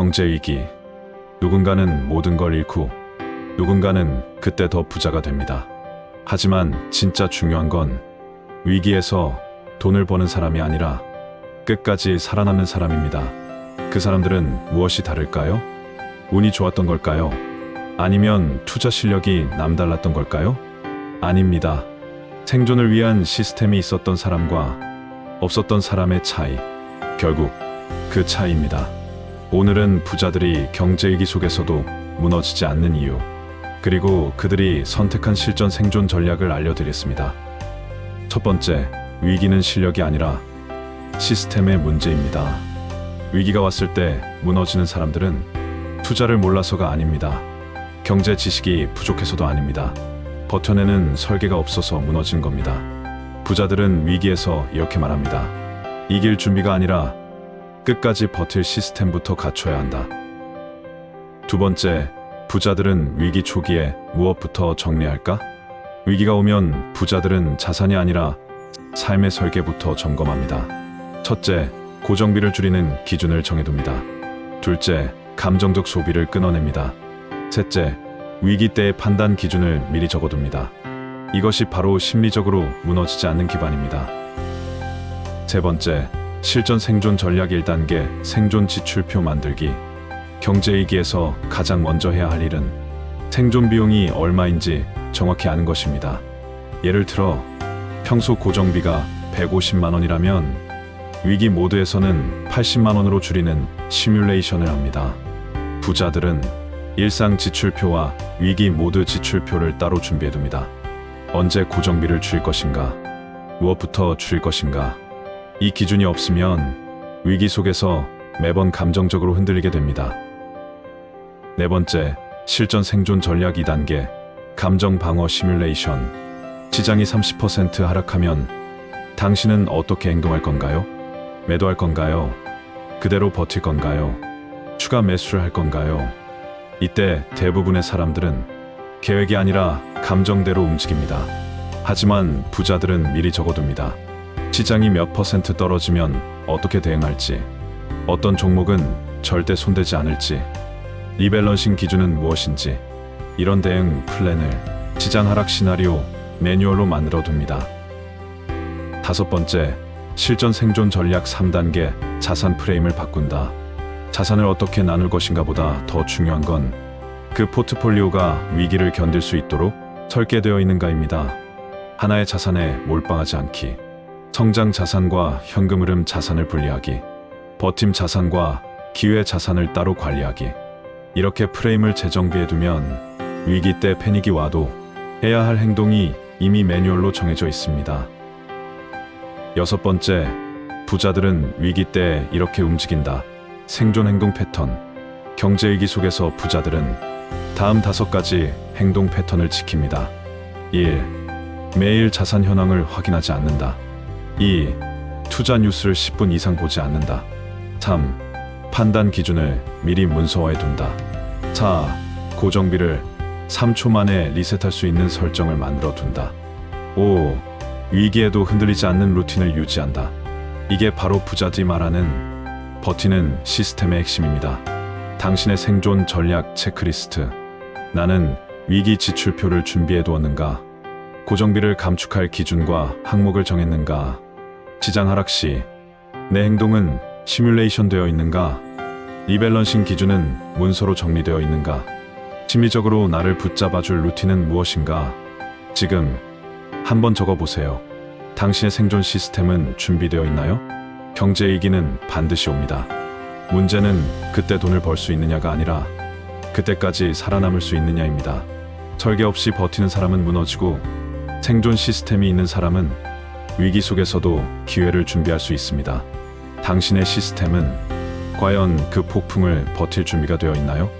경제위기. 누군가는 모든 걸 잃고 누군가는 그때 더 부자가 됩니다. 하지만 진짜 중요한 건 위기에서 돈을 버는 사람이 아니라 끝까지 살아남는 사람입니다. 그 사람들은 무엇이 다를까요? 운이 좋았던 걸까요? 아니면 투자 실력이 남달랐던 걸까요? 아닙니다. 생존을 위한 시스템이 있었던 사람과 없었던 사람의 차이. 결국 그 차이입니다. 오늘은 부자들이 경제위기 속에서도 무너지지 않는 이유, 그리고 그들이 선택한 실전 생존 전략을 알려드리겠습니다. 첫 번째, 위기는 실력이 아니라 시스템의 문제입니다. 위기가 왔을 때 무너지는 사람들은 투자를 몰라서가 아닙니다. 경제 지식이 부족해서도 아닙니다. 버텨내는 설계가 없어서 무너진 겁니다. 부자들은 위기에서 이렇게 말합니다. 이길 준비가 아니라 끝까지 버틸 시스템부터 갖춰야 한다. 두 번째, 부자들은 위기 초기에 무엇부터 정리할까? 위기가 오면 부자들은 자산이 아니라 삶의 설계부터 점검합니다. 첫째, 고정비를 줄이는 기준을 정해둡니다. 둘째, 감정적 소비를 끊어냅니다. 셋째, 위기 때의 판단 기준을 미리 적어둡니다. 이것이 바로 심리적으로 무너지지 않는 기반입니다. 세 번째, 실전 생존 전략 1단계 생존 지출표 만들기. 경제위기에서 가장 먼저 해야 할 일은 생존 비용이 얼마인지 정확히 아는 것입니다. 예를 들어 평소 고정비가 150만 원이라면 위기 모드에서는 80만 원으로 줄이는 시뮬레이션을 합니다. 부자들은 일상 지출표와 위기 모드 지출표를 따로 준비해둡니다. 언제 고정비를 줄일 것인가? 무엇부터 줄일 것인가? 이 기준이 없으면 위기 속에서 매번 감정적으로 흔들리게 됩니다. 네 번째, 실전 생존 전략 2단계 감정 방어 시뮬레이션. 시장이 30% 하락하면 당신은 어떻게 행동할 건가요? 매도할 건가요? 그대로 버틸 건가요? 추가 매수를 할 건가요? 이때 대부분의 사람들은 계획이 아니라 감정대로 움직입니다. 하지만 부자들은 미리 적어둡니다. 시장이 몇 % 떨어지면 어떻게 대응할지, 어떤 종목은 절대 손대지 않을지, 리밸런싱 기준은 무엇인지, 이런 대응 플랜을 시장 하락 시나리오 매뉴얼로 만들어둡니다. 다섯 번째, 실전 생존 전략 3단계 자산 프레임을 바꾼다. 자산을 어떻게 나눌 것인가 보다 더 중요한 건 그 포트폴리오가 위기를 견딜 수 있도록 설계되어 있는가입니다. 하나의 자산에 몰빵하지 않기, 성장 자산과 현금 흐름 자산을 분리하기, 버팀 자산과 기회 자산을 따로 관리하기. 이렇게 프레임을 재정비해두면 위기 때 패닉이 와도 해야 할 행동이 이미 매뉴얼로 정해져 있습니다. 여섯 번째, 부자들은 위기 때 이렇게 움직인다. 생존 행동 패턴. 경제위기 속에서 부자들은 다음 5가지 행동 패턴을 지킵니다. 1. 매일 자산 현황을 확인하지 않는다. 2. 투자 뉴스를 10분 이상 보지 않는다. 3. 판단 기준을 미리 문서화해 둔다. 4. 고정비를 3초 만에 리셋할 수 있는 설정을 만들어 둔다. 5. 위기에도 흔들리지 않는 루틴을 유지한다. 이게 바로 부자들이 말하는 버티는 시스템의 핵심입니다. 당신의 생존 전략 체크리스트. 나는 위기 지출표를 준비해 두었는가? 고정비를 감축할 기준과 항목을 정했는가? 시장 하락 시 내 행동은 시뮬레이션 되어 있는가? 리밸런싱 기준은 문서로 정리되어 있는가? 심리적으로 나를 붙잡아줄 루틴은 무엇인가? 지금 한번 적어보세요. 당신의 생존 시스템은 준비되어 있나요? 경제위기는 반드시 옵니다. 문제는 그때 돈을 벌 수 있느냐가 아니라 그때까지 살아남을 수 있느냐입니다. 설계 없이 버티는 사람은 무너지고 생존 시스템이 있는 사람은 위기 속에서도 기회를 준비할 수 있습니다. 당신의 시스템은 과연 그 폭풍을 버틸 준비가 되어 있나요?